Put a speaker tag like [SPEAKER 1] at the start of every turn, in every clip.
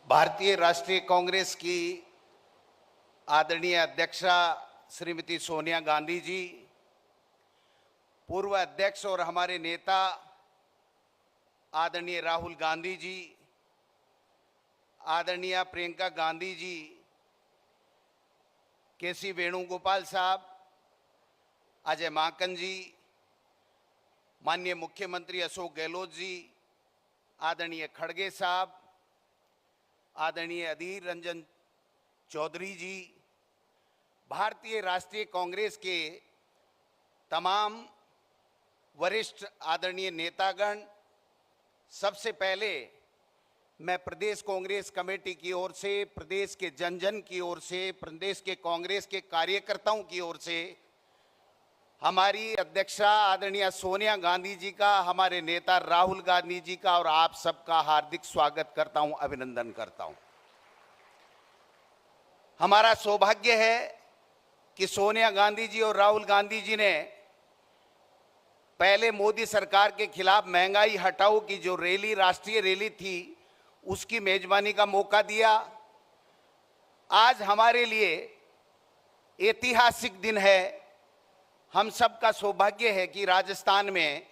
[SPEAKER 1] भारतीय राष्ट्रीय कांग्रेस की आदरणीय अध्यक्षा श्रीमती सोनिया गांधी जी, पूर्व अध्यक्ष और हमारे नेता आदरणीय राहुल गांधी जी, आदरणीय प्रियंका गांधी जी, केसी वेणुगोपाल साहब, अजय माकन जी, माननीय मुख्यमंत्री अशोक गहलोत जी, आदरणीय खड़गे साहब, आदरणीय अधीर रंजन चौधरी जी, भारतीय राष्ट्रीय कांग्रेस के तमाम वरिष्ठ आदरणीय नेतागण, सबसे पहले मैं प्रदेश कांग्रेस कमेटी की ओर से, प्रदेश के जन जन की ओर से, प्रदेश के कांग्रेस के कार्यकर्ताओं की ओर से हमारी अध्यक्षा आदरणीय सोनिया गांधी जी का, हमारे नेता राहुल गांधी जी का और आप सबका हार्दिक स्वागत करता हूं, अभिनंदन करता हूं। हमारा सौभाग्य है कि सोनिया गांधी जी और राहुल गांधी जी ने पहले मोदी सरकार के खिलाफ महंगाई हटाओ की जो रैली, राष्ट्रीय रैली थी, उसकी मेजबानी का मौका दिया। आज हमारे लिए ऐतिहासिक दिन है। हम सबका सौभाग्य है कि राजस्थान में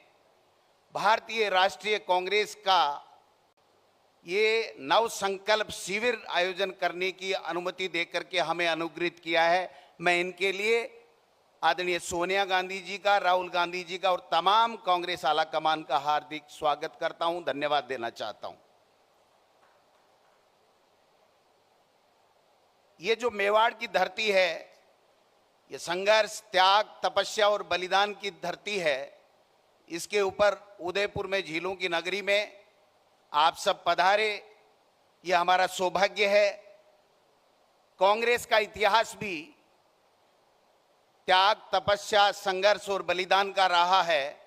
[SPEAKER 1] भारतीय राष्ट्रीय कांग्रेस का ये नव संकल्प शिविर आयोजन करने की अनुमति देकर के हमें अनुग्रहित किया है। मैं इनके लिए आदरणीय सोनिया गांधी जी का, राहुल गांधी जी का और तमाम कांग्रेस आला कमान का हार्दिक स्वागत करता हूं, धन्यवाद देना चाहता हूं। ये जो मेवाड़ की धरती है, ये संघर्ष, त्याग, तपस्या और बलिदान की धरती है। इसके ऊपर उदयपुर में झीलों की नगरी में आप सब पधारे, ये हमारा सौभाग्य है। कांग्रेस का इतिहास भी त्याग, तपस्या, संघर्ष और बलिदान का रहा है,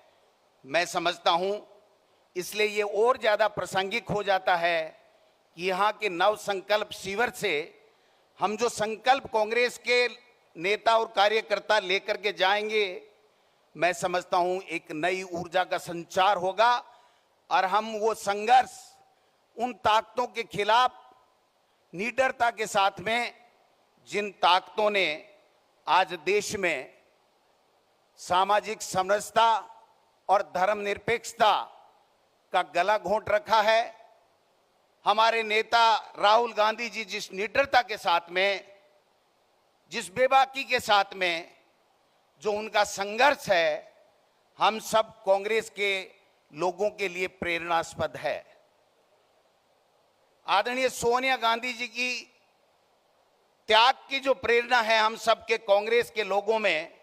[SPEAKER 1] मैं समझता हूं। इसलिए ये और ज्यादा प्रासंगिक हो जाता है कि यहाँ के नव संकल्प शिविर से हम जो संकल्प कांग्रेस के नेता और कार्यकर्ता लेकर के जाएंगे, मैं समझता हूं एक नई ऊर्जा का संचार होगा और हम वो संघर्ष, उन ताकतों के खिलाफ निडरता के साथ में, जिन ताकतों ने आज देश में सामाजिक समरसता और धर्मनिरपेक्षता का गला घोंट रखा है, हमारे नेता राहुल गांधी जी जिस निडरता के साथ में, जिस बेबाकी के साथ में जो उनका संघर्ष है, हम सब कांग्रेस के लोगों के लिए प्रेरणास्पद है। आदरणीय सोनिया गांधी जी की त्याग की जो प्रेरणा है हम सब के कांग्रेस के लोगों में,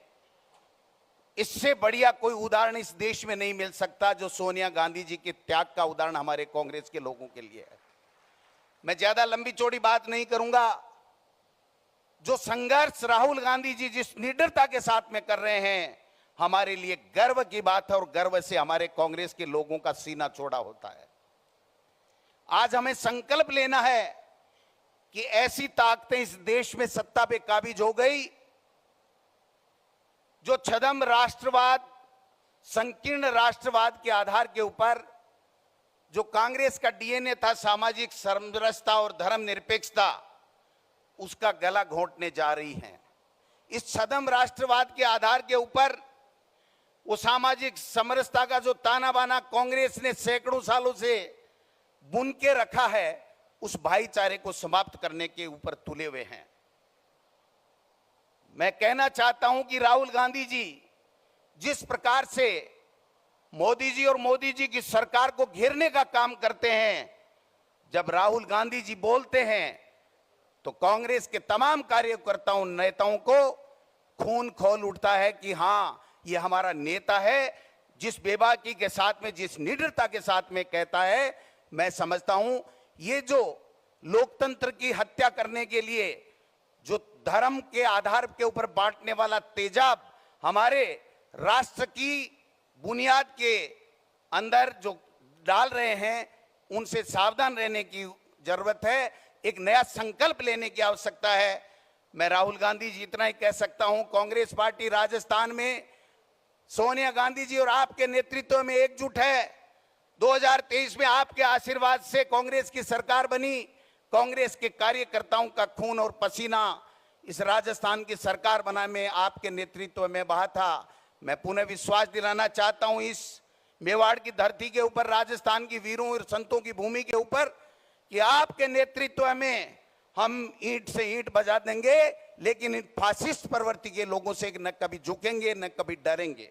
[SPEAKER 1] इससे बढ़िया कोई उदाहरण इस देश में नहीं मिल सकता जो सोनिया गांधी जी के त्याग का उदाहरण हमारे कांग्रेस के लोगों के लिए है। मैं ज्यादा लंबी चौड़ी बात नहीं करूंगा। जो संघर्ष राहुल गांधी जी जिस निडरता के साथ में कर रहे हैं, हमारे लिए गर्व की बात है और गर्व से हमारे कांग्रेस के लोगों का सीना चौड़ा होता है। आज हमें संकल्प लेना है कि ऐसी ताकतें इस देश में सत्ता पे काबिज हो गई जो छद्म राष्ट्रवाद, संकीर्ण राष्ट्रवाद के आधार के ऊपर जो कांग्रेस का डीएनए था, सामाजिक समरसता और धर्मनिरपेक्षता, उसका गला घोंटने जा रही हैं। इस छद्म राष्ट्रवाद के आधार के ऊपर वो सामाजिक समरसता का जो ताना बाना कांग्रेस ने सैकड़ों सालों से बुन के रखा है, उस भाईचारे को समाप्त करने के ऊपर तुले हुए हैं। मैं कहना चाहता हूं कि राहुल गांधी जी जिस प्रकार से मोदी जी और मोदी जी की सरकार को घेरने का काम करते हैं, जब राहुल गांधी जी बोलते हैं तो कांग्रेस के तमाम कार्यकर्ताओं, नेताओं को खून खौल उठता है कि हां, ये हमारा नेता है, जिस बेबाकी के साथ में, जिस निडरता के साथ में कहता है। मैं समझता हूं ये जो लोकतंत्र की हत्या करने के लिए जो धर्म के आधार के ऊपर बांटने वाला तेजाब हमारे राष्ट्र की बुनियाद के अंदर जो डाल रहे हैं, उनसे सावधान रहने की जरूरत है। एक नया संकल्प लेने की आवश्यकता है। मैं राहुल गांधी जी इतना ही कह सकता हूं, कांग्रेस पार्टी राजस्थान में सोनिया गांधी जी और आपके नेतृत्व में एकजुट है। 2023 में आपके आशीर्वाद से कांग्रेस की सरकार बनी। कांग्रेस के कार्यकर्ताओं का खून और पसीना इस राजस्थान की सरकार बनाने में आपके नेतृत्व में बहा था। मैं पुनः विश्वास दिलाना चाहता हूं इस मेवाड़ की धरती के ऊपर, राजस्थान की वीरों और संतों की भूमि के ऊपर, कि आपके नेतृत्व में हम ईंट से ईंट बजा देंगे, लेकिन इन फासिस्ट प्रवृत्ति के लोगों से न कभी झुकेंगे न कभी डरेंगे।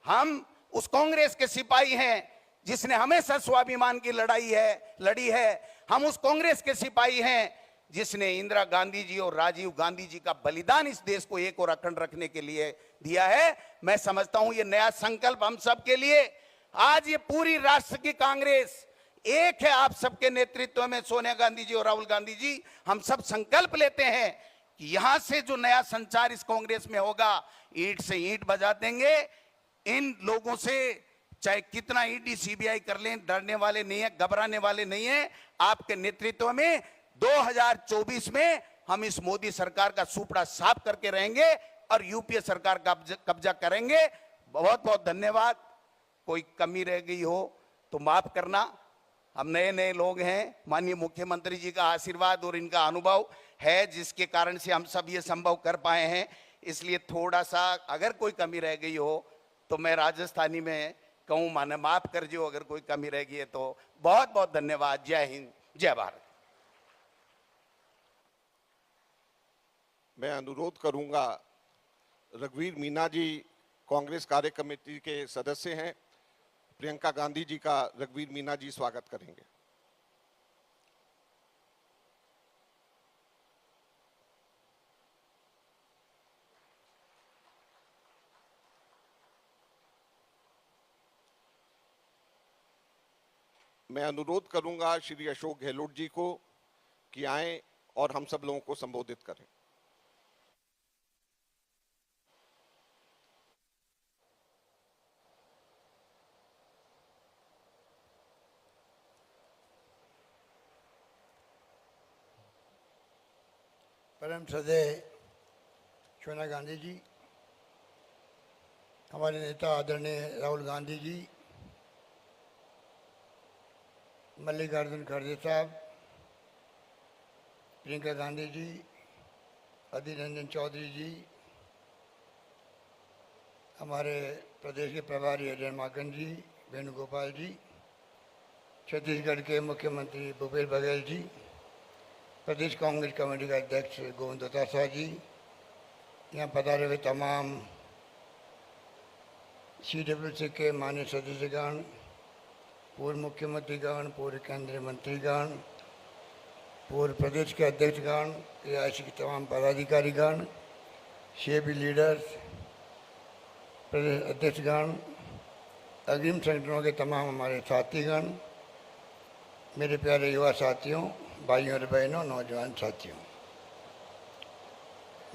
[SPEAKER 1] हम उस कांग्रेस के सिपाही हैं जिसने हमेशा स्वाभिमान की लड़ी है। हम उस कांग्रेस के सिपाही हैं जिसने इंदिरा गांधी जी और राजीव गांधी जी का बलिदान इस देश को एक और अखंड रखने के लिए दिया है। मैं समझता हूं ये नया संकल्प हम सब के लिए, आज ये पूरी राष्ट्र की कांग्रेस एक है। आप सबके नेतृत्व में सोनिया गांधी जी और राहुल गांधी जी, हम सब संकल्प लेते हैं कि यहां से जो नया संचार इस कांग्रेस में होगा, ईंट से ईंट बजा देंगे। इन लोगों से चाहे कितना ईडी सीबीआई कर लें, डरने वाले नहीं है, घबराने वाले नहीं है। आपके नेतृत्व में 2024 में हम इस मोदी सरकार का सुपड़ा साफ करके रहेंगे और यूपीए सरकार का कब्जा करेंगे। बहुत बहुत धन्यवाद। कोई कमी रह गई हो तो माफ करना, हम नए नए लोग हैं। माननीय मुख्यमंत्री जी का आशीर्वाद और इनका अनुभव है जिसके कारण से हम सब ये संभव कर पाए हैं। इसलिए थोड़ा सा अगर कोई कमी रह गई हो तो मैं राजस्थानी में कहूँ, माने माफ कर जो अगर कोई कमी रह गई है तो। बहुत बहुत धन्यवाद। जय हिंद, जय भारत।
[SPEAKER 2] मैं अनुरोध करूंगा, रघुवीर मीना जी कांग्रेस कार्य कमेटी के सदस्य हैं, प्रियंका गांधी जी का रघुवीर मीना जी स्वागत करेंगे। मैं अनुरोध करूंगा श्री अशोक गहलोत जी को कि आए और हम सब लोगों को संबोधित करें।
[SPEAKER 3] परम श्रद्धेय सोनिया गांधी जी, हमारे नेता आदरणीय राहुल गांधी जी, मल्लिकार्जुन खड़गे साहब, प्रियंका गांधी जी, अधीर रंजन चौधरी जी, हमारे प्रदेश के प्रभारी अजय माकन जी, वेणुगोपाल जी, छत्तीसगढ़ के मुख्यमंत्री भूपेश बघेल जी, प्रदेश कांग्रेस कमेटी का अध्यक्ष गोविंद शाह जी, यहाँ पधारे हुए तमाम CWC के माननीय सदस्यगण, पूर्व मुख्यमंत्रीगण, पूर्व केंद्रीय मंत्रीगण, पूर्व प्रदेश के अध्यक्षगण, AIC के तमाम पदाधिकारीगण, शेबी लीडर्स, प्रदेश अध्यक्षगण, अग्रिम संगठनों के तमाम हमारे साथीगण, मेरे प्यारे युवा साथियों, भाइयों और बहनों, नौजवान साथियों,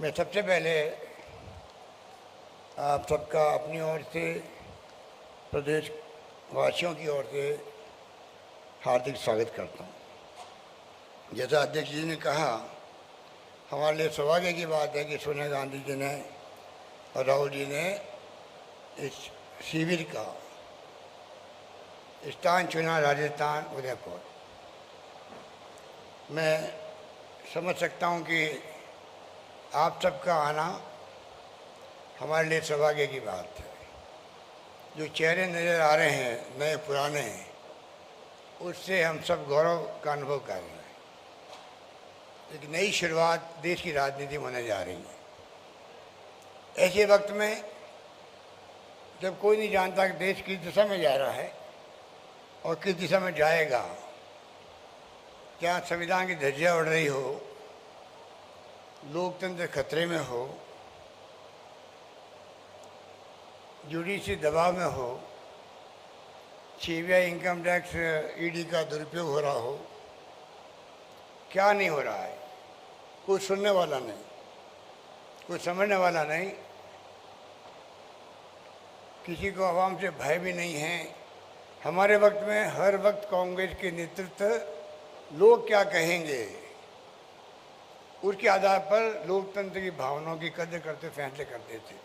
[SPEAKER 3] मैं सबसे पहले आप सबका अपनी ओर से, प्रदेश वासियों की ओर से हार्दिक स्वागत करता हूँ। जैसा अध्यक्ष जी ने कहा, हमारे लिए सौभाग्य की बात है कि सोनिया गांधी जी ने और राहुल जी ने इस शिविर का स्थान चुना, राजस्थान उदयपुर। मैं समझ सकता हूँ कि आप सबका आना हमारे लिए सौभाग्य की बात है। जो चेहरे नज़र आ रहे हैं नए पुराने, उससे हम सब गौरव का अनुभव कर रहे हैं। एक नई शुरुआत देश की राजनीति में होने जा रही है। ऐसे वक्त में जब कोई नहीं जानता कि देश किस दिशा में जा रहा है और किस दिशा में जाएगा, क्या संविधान की धज्जियां उड़ रही हो, लोकतंत्र खतरे में हो, जुडिशरी दबाव में हो, सीबीआई, इनकम टैक्स, ईडी का दुरुपयोग हो रहा हो, क्या नहीं हो रहा है, कुछ सुनने वाला नहीं, कुछ समझने वाला नहीं, किसी को आवाम से भय भी नहीं है। हमारे वक्त में हर वक्त कांग्रेस के नेतृत्व लोग क्या कहेंगे उसके आधार पर लोकतंत्र की भावनाओं की कदर करते फैसले करते थे।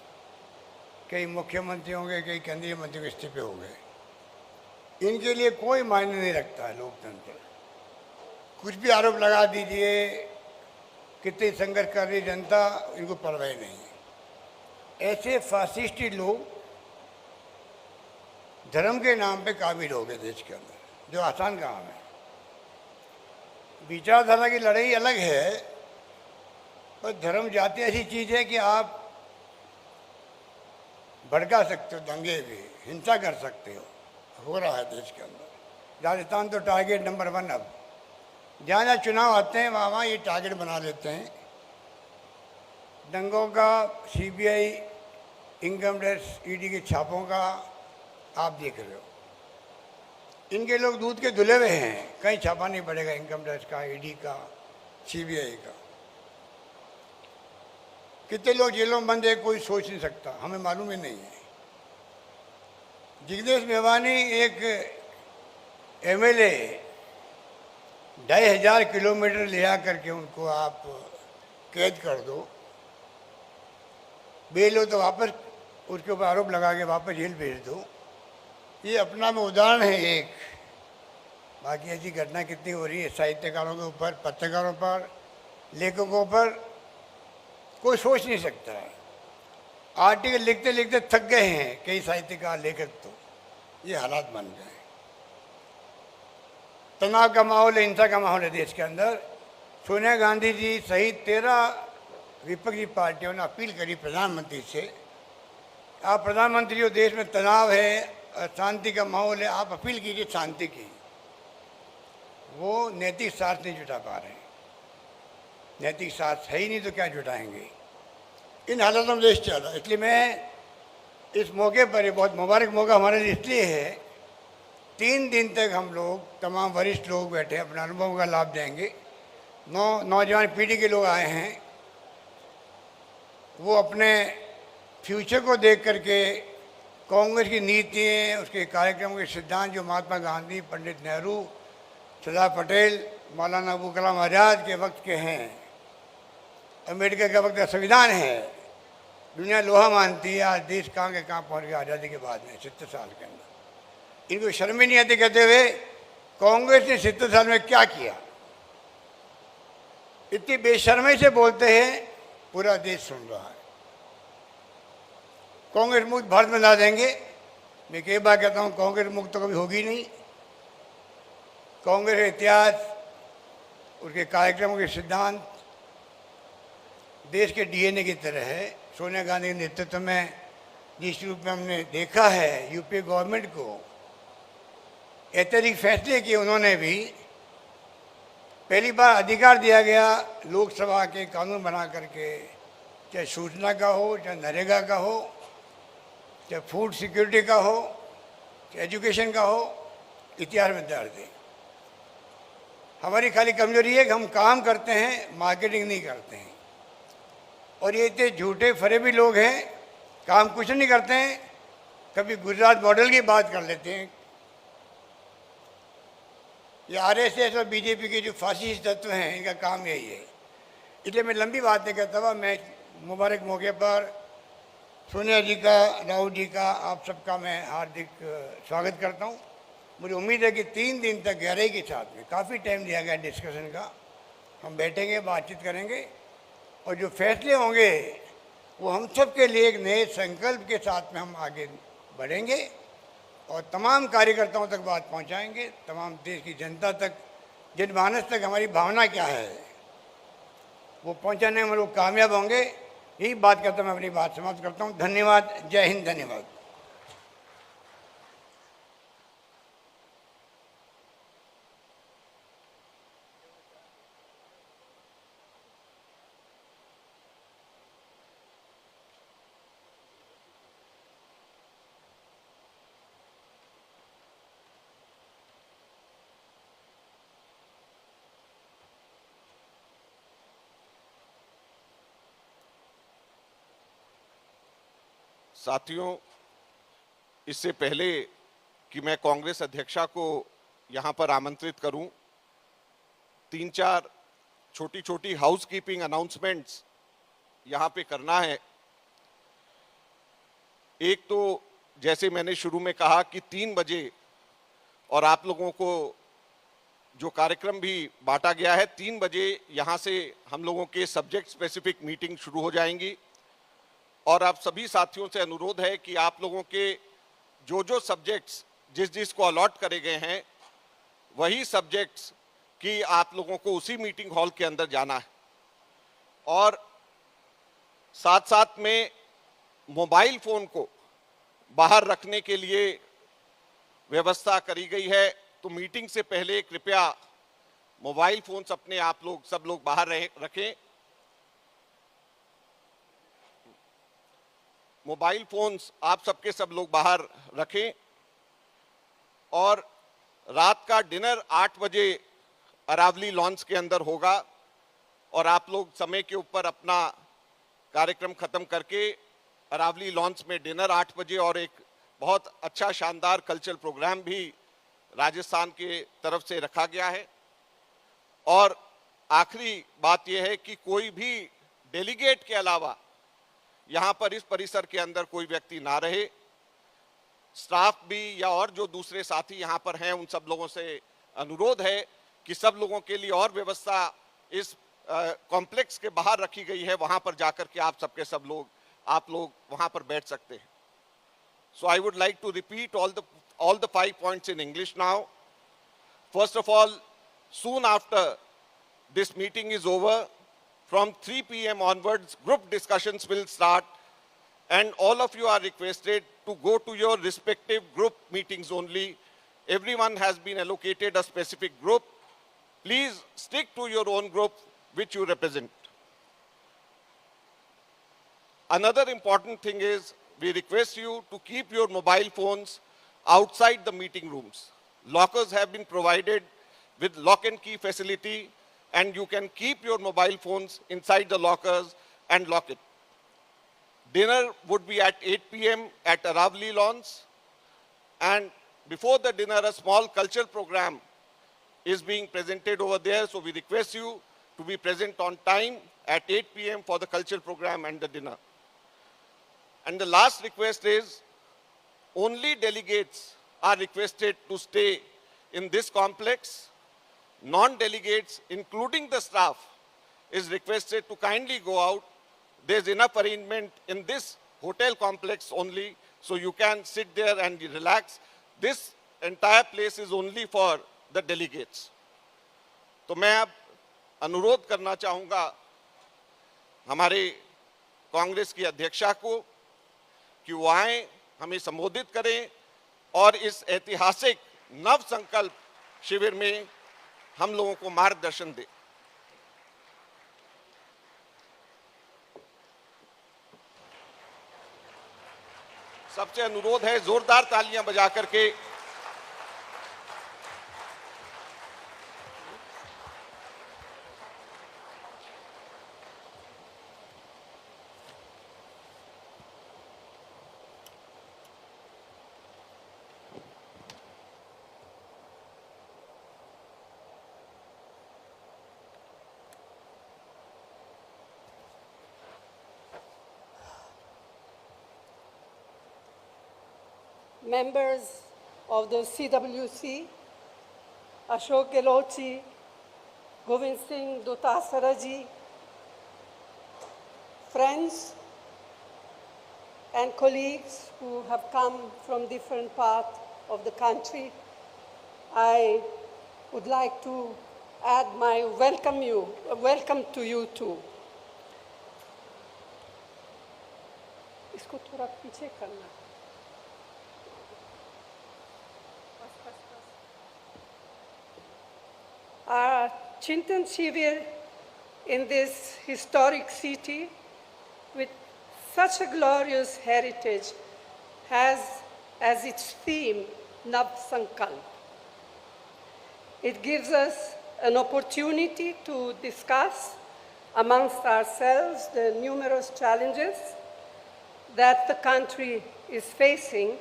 [SPEAKER 3] कई मुख्यमंत्री होंगे, कई केंद्रीय मंत्री इस्तीफे हो गए। इनके लिए कोई मायने नहीं रखता है लोकतंत्र। कुछ भी आरोप लगा दीजिए, कितनी संघर्ष कर रही जनता, इनको परवाह नहीं है। ऐसे फासिस्टी लोग धर्म के नाम पे काबिल हो गए देश के अंदर, जो आसान काम है। विचारधारा की लड़ाई अलग है, पर धर्म जाति ऐसी चीज़ है कि आप भड़का सकते हो, दंगे भी, हिंसा कर सकते हो रहा है देश के अंदर। राजस्थान तो टारगेट नंबर 1 अब, जहाँ जहाँ चुनाव आते हैं वहाँ वहाँ ये टारगेट बना लेते हैं। दंगों का, सीबीआई, इनकम टैक्स, ईडी के छापों का आप देख रहे हो। इनके लोग दूध के धुले हुए हैं, कहीं छापा नहीं पड़ेगा इनकम टैक्स का, ईडी का, सीबीआई का। कितने लोग जेलों में बंद है कोई सोच नहीं सकता, हमें मालूम ही नहीं है। जिग्नेश मेवानी एक एमएलए 2500 किलोमीटर ले आ करके उनको आप कैद कर दो, बेल हो तो वापस उसके ऊपर आरोप लगा के वापस जेल भेज दो। ये अपना में उदाहरण है एक। बाकी ऐसी घटना कितनी हो रही है साहित्यकारों के ऊपर, पत्रकारों पर, लेखकों पर, कोई सोच नहीं सकता है। आर्टिकल लिखते लिखते थक गए हैं कई साहित्यकार, लेखक। तो ये हालात बन गए। तनाव का माहौल है, हिंसा का माहौल है देश के अंदर। सोनिया गांधी जी सहित 13 विपक्षी पार्टियों ने अपील करी प्रधानमंत्री से, आप प्रधानमंत्री हो, देश में तनाव है, शांति का माहौल है, आप अपील कीजिए शांति की। वो नैतिक साथ नहीं जुटा पा रहे हैं। नैतिक साथ है ही नहीं तो क्या जुटाएंगे। इन हालातों में देश चल रहा है। इसलिए मैं इस मौके पर, ये बहुत मुबारक मौका हमारे लिए इसलिए है, 3 दिन तक हम लोग तमाम वरिष्ठ लोग बैठे अपने अनुभव का लाभ देंगे। नौजवान पीढ़ी के लोग आए हैं, वो अपने फ्यूचर को देख करके कांग्रेस की नीतियाँ, उसके कार्यक्रमों के सिद्धांत जो महात्मा गांधी, पंडित नेहरू, सरदार पटेल, मौलाना अबुल कलाम आज़ाद के वक्त के हैं, अमेरिका के वक्त का संविधान है, दुनिया लोहा मानती है। आज देश कहाँ के कहाँ पहुँच गया आज़ादी के बाद में 70 साल के अंदर। इनको शर्म ही नहीं आती कहते हुए कांग्रेस ने 70 साल में क्या किया। इतनी बेशर्मी से बोलते हैं, पूरा देश सुन रहा है। कांग्रेस मुक्त भारत में ला देंगे। मैं कई बार कहता हूँ कांग्रेस मुक्त तो कभी होगी नहीं। कांग्रेस का इतिहास, उसके कार्यक्रमों के सिद्धांत देश के डीएनए की तरह है। सोनिया गांधी के नेतृत्व में जिस रूप में हमने देखा है यूपीए गवर्नमेंट को, ऐतिहासिक फैसले किए उन्होंने भी। पहली बार अधिकार दिया गया लोकसभा के कानून बना करके, चाहे सूचना का हो, चाहे नरेगा का हो, चाहे फूड सिक्योरिटी का हो, चाहे एजुकेशन का हो। इतिहास में दर्ज है। हमारी खाली कमजोरी है कि हम काम करते हैं, मार्केटिंग नहीं करते हैं। और ये इतने झूठे फरेबी लोग हैं, काम कुछ नहीं करते हैं। कभी गुजरात मॉडल की बात कर लेते हैं। ये आरएसएस और बीजेपी के जो फासिस्ट तत्व हैं, इनका काम यही है। इसलिए मैं लंबी बात नहीं करता हुआ, मैं मुबारक मौके पर सोनिया जी का, राहुल जी का, आप सबका मैं हार्दिक स्वागत करता हूँ। मुझे उम्मीद है कि 3 दिन तक गहराई के साथ में, काफ़ी टाइम दिया गया डिस्कशन का, हम बैठेंगे, बातचीत करेंगे और जो फैसले होंगे वो हम सब के लिए एक नए संकल्प के साथ में हम आगे बढ़ेंगे और तमाम कार्यकर्ताओं तक बात पहुंचाएंगे, तमाम देश की जनता तक, जनमानस तक हमारी भावना क्या है वो पहुंचाने में हम लोग कामयाब होंगे। यही बात करता मैं अपनी बात समाप्त करता हूं। धन्यवाद। जय हिंद। धन्यवाद।
[SPEAKER 2] साथियों, इससे पहले कि मैं कांग्रेस अध्यक्षा को यहां पर आमंत्रित करूं, 3-4 छोटी छोटी हाउसकीपिंग अनाउंसमेंट्स यहां पे करना है। एक तो जैसे मैंने शुरू में कहा कि 3 बजे और आप लोगों को जो कार्यक्रम भी बांटा गया है, 3 बजे यहाँ से हम लोगों के सब्जेक्ट स्पेसिफिक मीटिंग शुरू हो जाएंगी। और आप सभी साथियों से अनुरोध है कि आप लोगों के जो सब्जेक्ट्स जिस को अलॉट करे गए हैं, वही सब्जेक्ट्स की आप लोगों को उसी मीटिंग हॉल के अंदर जाना है। और साथ साथ में मोबाइल फोन को बाहर रखने के लिए व्यवस्था करी गई है, तो मीटिंग से पहले कृपया मोबाइल फोन्स अपने आप लोग सब लोग बाहर रखें। मोबाइल फोन्स आप सबके सब लोग बाहर रखें। और रात का डिनर 8 बजे अरावली लॉन्च के अंदर होगा और आप लोग समय के ऊपर अपना कार्यक्रम खत्म करके अरावली लॉन्च में डिनर 8 बजे और एक बहुत अच्छा शानदार कल्चरल प्रोग्राम भी राजस्थान के तरफ से रखा गया है। और आखिरी बात यह है कि कोई भी डेलीगेट के अलावा यहाँ पर इस परिसर के अंदर कोई व्यक्ति ना रहे। स्टाफ भी या और जो दूसरे साथी यहाँ पर हैं, उन सब लोगों से अनुरोध है कि सब लोगों के लिए और व्यवस्था इस कॉम्प्लेक्स के बाहर रखी गई है, वहां पर जाकर के आप सबके सब लोग आप लोग वहां पर बैठ सकते हैं। So I would like to repeat all the 5 points in English now. First of all, soon after this meeting is over, from 3 p.m. onwards, group discussions will start, and all of you are requested to go to your respective group meetings only. Everyone has been allocated a specific group. Please stick to your own group which you represent. Another important thing is, we request you to keep your mobile phones outside the meeting rooms. Lockers have been provided with lock and key facility, and you can keep your mobile phones inside the lockers and lock it. Dinner would be at 8 p.m. at Aravali Lawns, and before the dinner a small cultural program is being presented over there, so we request you to be present on time at 8 p.m. for the cultural program and the dinner. And the last request is, only delegates are requested to stay in this complex. Non-delegates, including the staff, is requested to kindly go out. There's enough arrangement in this hotel complex only, so you can sit there and relax. This entire place is only for the delegates. तो मैं अब अनुरोध करना चाहूँगा हमारे कांग्रेस की अध्यक्षा को कि वो आए, हमें संबोधित करें और इस ऐतिहासिक नव संकल्प शिविर में हम लोगों को मार्गदर्शन दें। सबसे अनुरोध है जोरदार तालियां बजा करके
[SPEAKER 4] members of the CWC, Ashok Gehlot, Govind Singh Dotasara ji, friends and colleagues who have come from different parts of the country, I would like to add my welcome to you too. इसको थोड़ा पीछे करना। Our Chintan Shivir in this historic city with such a glorious heritage has as its theme Nav Sankalp. It gives us an opportunity to discuss amongst ourselves the numerous challenges that the country is facing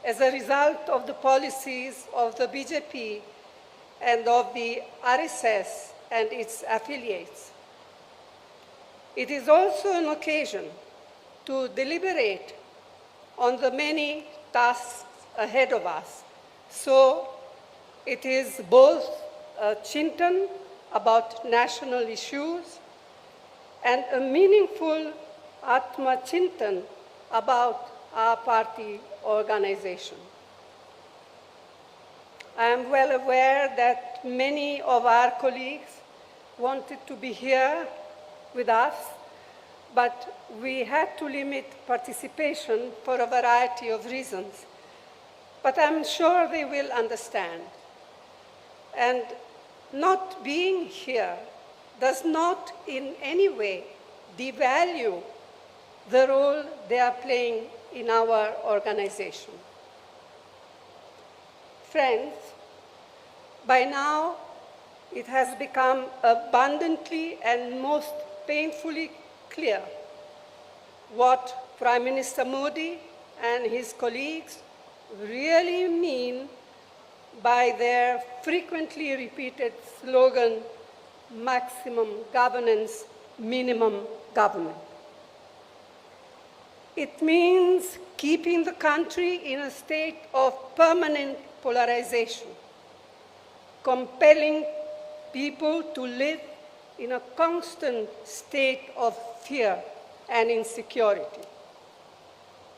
[SPEAKER 4] as a result of the policies of the BJP and of the RSS and its affiliates. It is also an occasion to deliberate on the many tasks ahead of us. So it is both a chintan about national issues, and a meaningful Atma Chintan about our party organization. I am well aware that many of our colleagues wanted to be here with us, but we had to limit participation for a variety of reasons. But I'm sure they will understand. And not being here does not in any way devalue the role they are playing in our organization. Friends, by now it has become abundantly and most painfully clear what Prime Minister Modi and his colleagues really mean by their frequently repeated slogan, maximum governance, minimum government. It means keeping the country in a state of permanent polarization, compelling people to live in a constant state of fear and insecurity.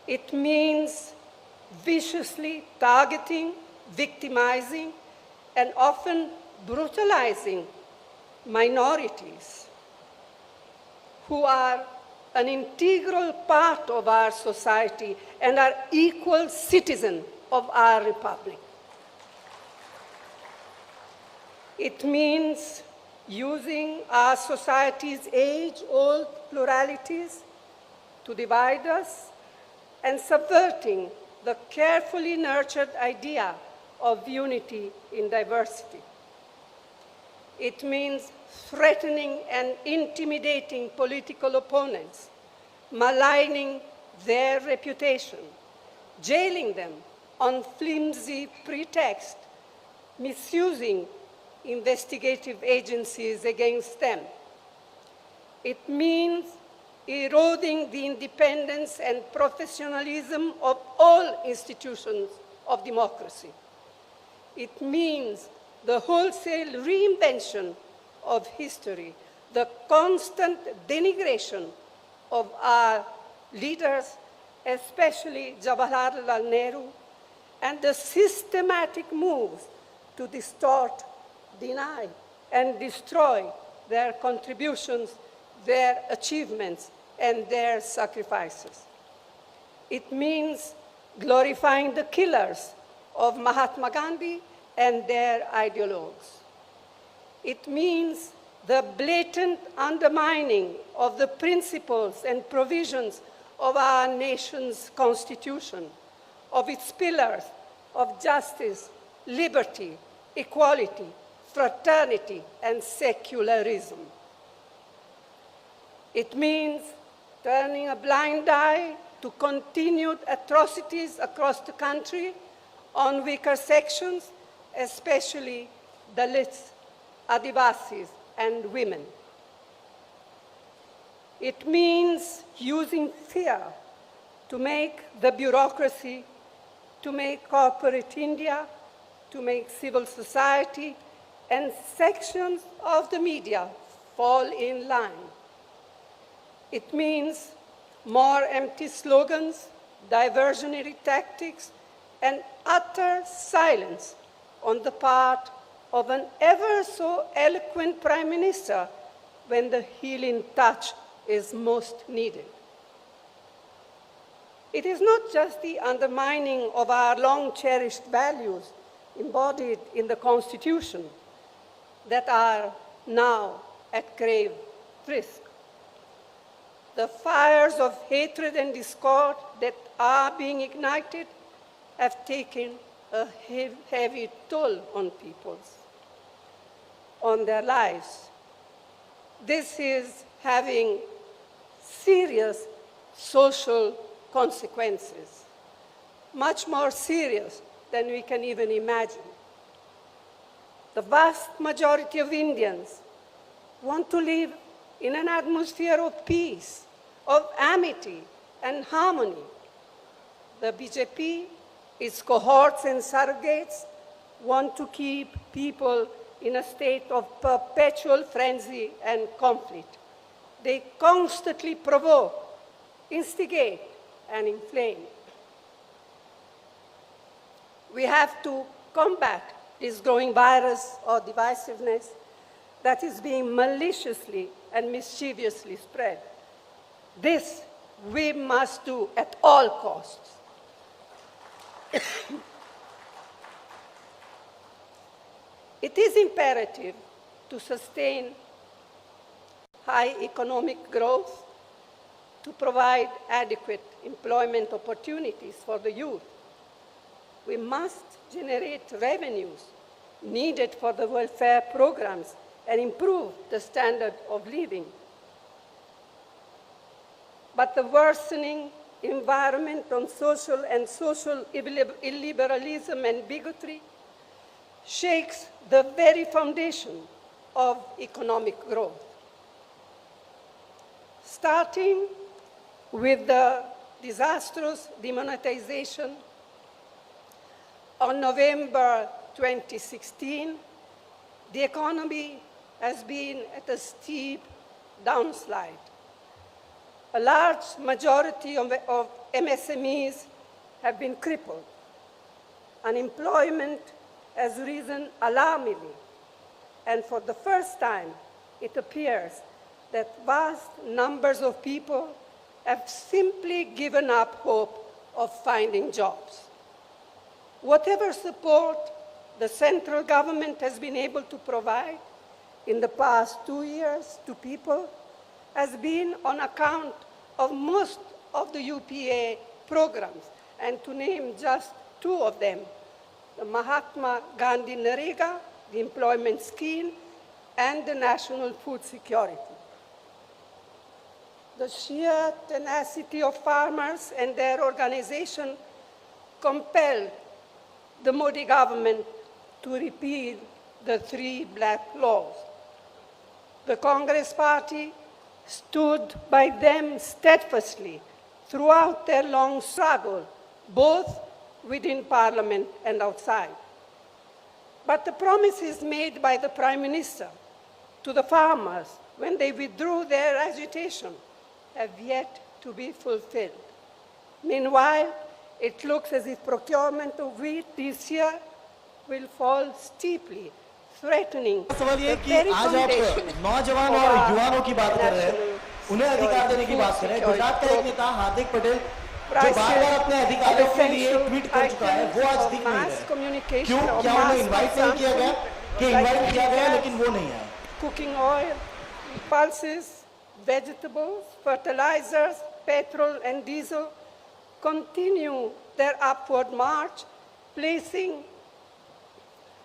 [SPEAKER 4] It means viciously targeting, victimizing, and often brutalizing minorities who are an integral part of our society and are equal citizens of our republic. It means using our society's age-old pluralities to divide us and subverting the carefully nurtured idea of unity in diversity. It means threatening and intimidating political opponents, maligning their reputation, jailing them on flimsy pretext, misusing investigative agencies against them. It means eroding the independence and professionalism of all institutions of democracy. It means the wholesale reinvention of history, the constant denigration of our leaders, especially Jawaharlal Nehru, and the systematic moves to distort, deny, and destroy their contributions, their achievements, and their sacrifices. It means glorifying the killers of Mahatma Gandhi and their ideologues. It means the blatant undermining of the principles and provisions of our nation's constitution, of its pillars of justice, liberty, equality, fraternity, and secularism. It means turning a blind eye to continued atrocities across the country on weaker sections, especially Dalits, Adivasis, and women. It means using fear to make the bureaucracy, to make corporate India, to make civil society, and sections of the media fall in line. It means more empty slogans, diversionary tactics, and utter silence on the part of an ever so eloquent Prime Minister when the healing touch is most needed. It is not just the undermining of our long-cherished values embodied in the Constitution that are now at grave risk. The fires of hatred and discord that are being ignited have taken a heavy toll on people, on their lives. This is having serious social consequences, much more serious than we can even imagine. The vast majority of Indians want to live in an atmosphere of peace, of amity and harmony. The BJP, its cohorts and surrogates, want to keep people in a state of perpetual frenzy and conflict. They constantly provoke, instigate, and inflame. We have to combat this growing virus of divisiveness that is being maliciously and mischievously spread. This we must do at all costs. It is imperative to sustain high economic growth, to provide adequate employment opportunities for the youth. We must generate revenues needed for the welfare programs and improve the standard of living. But the worsening environment on social illiberalism and bigotry shakes the very foundation of economic growth. Starting with the disastrous demonetization on November 2016, the economy has been at a steep downslide. A large majority of MSMEs have been crippled. Unemployment has risen alarmingly, and for the first time, it appears that vast numbers of people have simply given up hope of finding jobs. Whatever support the central government has been able to provide in the past 2 years to people has been on account of most of the UPA programs, and to name just two of them, the Mahatma Gandhi Narega, the employment scheme, and the national food security. The sheer tenacity of farmers and their organization compelled the Modi government to repeal the 3 black laws. The Congress party stood by them steadfastly throughout their long struggle, both within Parliament and outside. But the promises made by the Prime Minister to the farmers when they withdrew their agitation have yet to be fulfilled. Meanwhile, it looks as if procurement of wheat this year will fall steeply, threatening
[SPEAKER 5] सवाल ये
[SPEAKER 4] the
[SPEAKER 5] कि
[SPEAKER 4] very
[SPEAKER 5] आज
[SPEAKER 4] foundation
[SPEAKER 5] आप नौजवान और युवाओं की बात कर रहे हैं, उन्हें अधिकार देने की बात कर रहे हैं। गुजरात का एक नेता हार्दिक पटेल जो बार-बार अपने अधिकारों के लिए ट्वीट कर चुका है, वो आज दिख नहीं रहा। क्यों? क्या उन्हें इनवाइट नहीं किया गया? कि इनवाइट किया गया लेकिन वो नहीं आए।
[SPEAKER 4] Cooking oil, pulses, vegetables, fertilizers, petrol and diesel continue their upward march, placing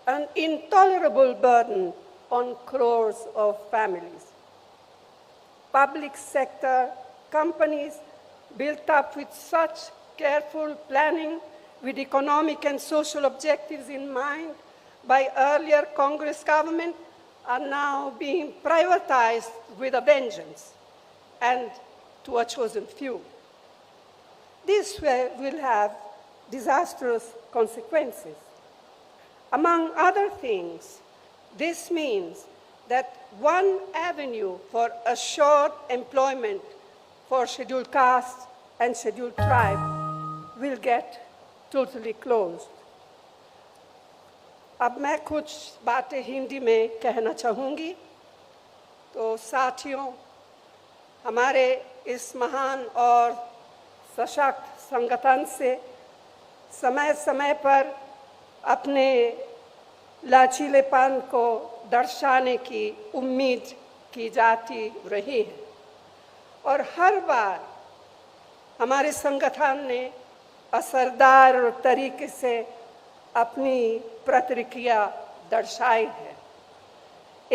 [SPEAKER 4] an intolerable burden on crores of families. Public sector companies built up with such careful planning with economic and social objectives in mind by earlier Congress government are now being privatized with a vengeance and to a chosen few. This will have disastrous consequences. Among other things, this means that one avenue for assured employment for scheduled castes and scheduled tribes will get totally closed. अब मैं कुछ बातें हिंदी में कहना चाहूँगी। तो साथियों, हमारे इस महान और सशक्त संगठन से समय समय पर अपने लचीलेपन को दर्शाने की उम्मीद की जाती रही है, और हर बार हमारे संगठन ने असरदार तरीके से अपनी प्रतिक्रिया दर्शाई है।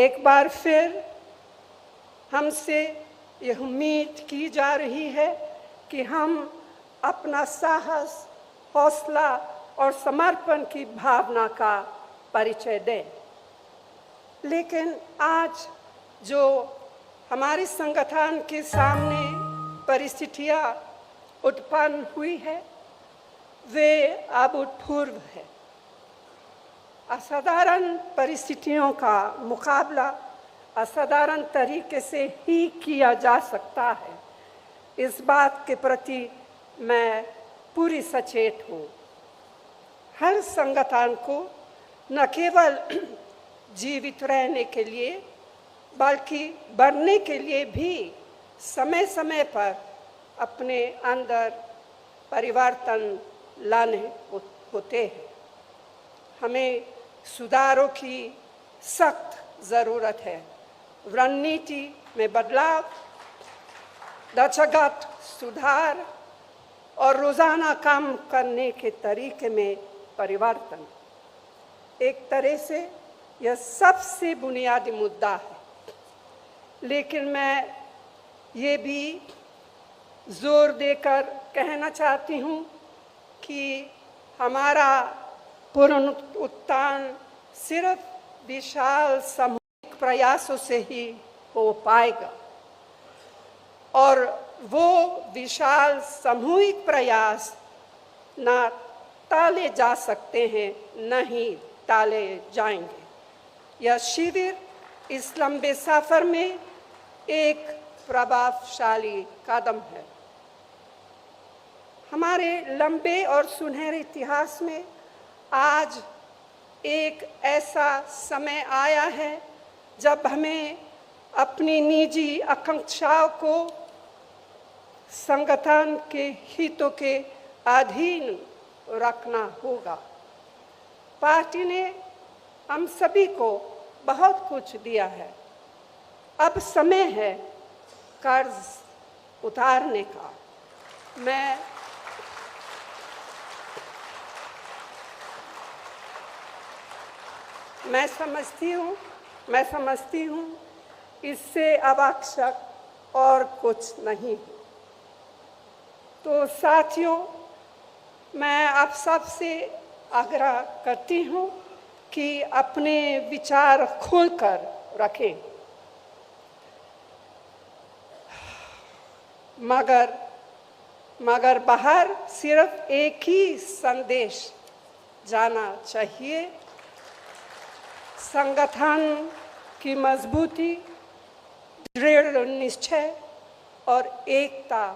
[SPEAKER 4] एक बार फिर हमसे यह उम्मीद की जा रही है कि हम अपना साहस, हौसला और समर्पण की भावना का परिचय दें। लेकिन आज जो हमारे संगठन के सामने परिस्थितियां उत्पन्न हुई है, वे अभूतपूर्व है। असाधारण परिस्थितियों का मुकाबला असाधारण तरीके से ही किया जा सकता है, इस बात के प्रति मैं पूरी सचेत हूँ। हर संगठन को न केवल जीवित रहने के लिए बल्कि बढ़ने के लिए भी समय समय पर अपने अंदर परिवर्तन लाने होते हैं। हमें सुधारों की सख्त ज़रूरत है। रणनीति में बदलाव, ढांचागत सुधार और रोज़ाना काम करने के तरीके में परिवर्तन। एक तरह से यह सबसे बुनियादी मुद्दा है, लेकिन मैं ये भी जोर देकर कहना चाहती हूँ कि हमारा पुनरुत्थान सिर्फ विशाल सामूहिक प्रयासों से ही हो पाएगा, और वो विशाल सामूहिक प्रयास ना टाले जा सकते हैं, न ही टाले जाएंगे। यह शिविर इस लंबे सफर में एक प्रभावशाली कदम है। हमारे लंबे और सुनहरे इतिहास में आज एक ऐसा समय आया है जब हमें अपनी निजी आकांक्षाओं को संगठन के हितों के अधीन रखना होगा। पार्टी ने हम सभी को बहुत कुछ दिया है। अब समय है कर्ज उतारने का। मैं समझती हूँ इससे आवश्यक और कुछ नहीं। तो साथियों, मैं आप सबसे आग्रह करती हूँ कि अपने विचार खोलकर रखें, मगर बाहर सिर्फ एक ही संदेश जाना चाहिए: संगठन की मजबूती, दृढ़ निश्चय और एकता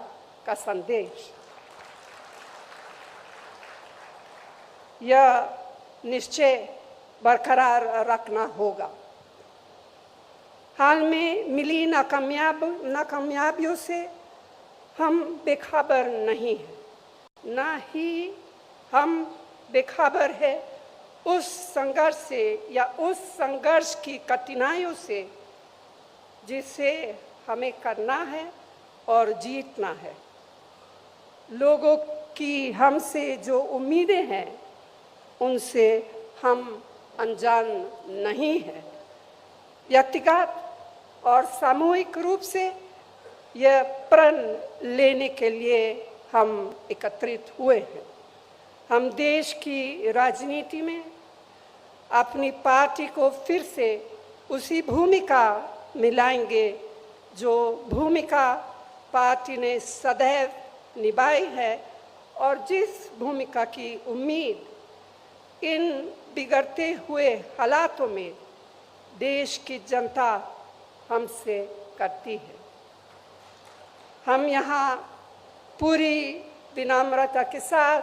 [SPEAKER 4] का संदेश। यह निश्चय बरकरार रखना होगा। हाल में मिली नाकामयाबियों से हम बेखबर नहीं हैं, ना ही हम बेखबर है उस संघर्ष से या उस संघर्ष की कठिनाइयों से जिसे हमें करना है और जीतना है। लोगों की हमसे जो उम्मीदें हैं उनसे हम अनजान नहीं हैं। व्यक्तिगत और सामूहिक रूप से यह प्रण लेने के लिए हम एकत्रित हुए हैं। हम देश की राजनीति में अपनी पार्टी को फिर से उसी भूमिका में लाएंगे जो भूमिका पार्टी ने सदैव निभाई है, और जिस भूमिका की उम्मीद इन बिगड़ते हुए हालातों में देश की जनता हमसे करती है। हम यहाँ पूरी विनम्रता के साथ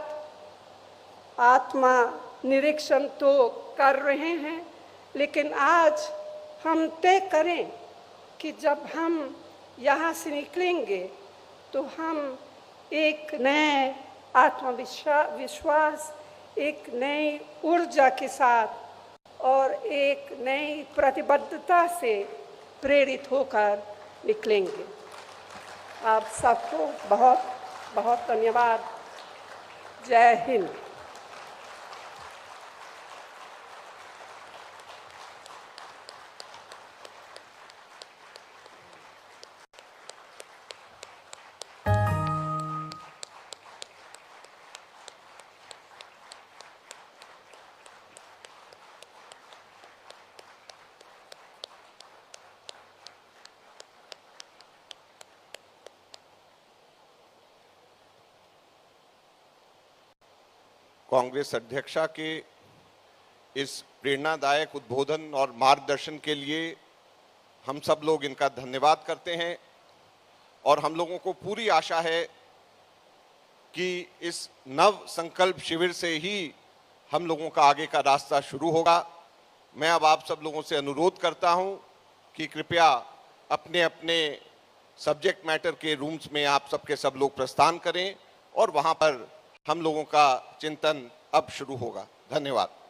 [SPEAKER 4] आत्मा निरीक्षण तो कर रहे हैं, लेकिन आज हम तय करें कि जब हम यहाँ से निकलेंगे तो हम एक नए आत्मविश्वास, एक नई ऊर्जा के साथ और एक नई प्रतिबद्धता से प्रेरित होकर निकलेंगे। आप सबको बहुत बहुत धन्यवाद। जय हिंद।
[SPEAKER 2] कांग्रेस अध्यक्षा के इस प्रेरणादायक उद्बोधन और मार्गदर्शन के लिए हम सब लोग इनका धन्यवाद करते हैं और हम लोगों को पूरी आशा है कि इस नव संकल्प शिविर से ही हम लोगों का आगे का रास्ता शुरू होगा। मैं अब आप सब लोगों से अनुरोध करता हूं कि कृपया अपने अपने सब्जेक्ट मैटर के रूम्स में आप सबके सब लोग प्रस्थान करें और वहां पर हम लोगों का चिंतन अब शुरू होगा। धन्यवाद।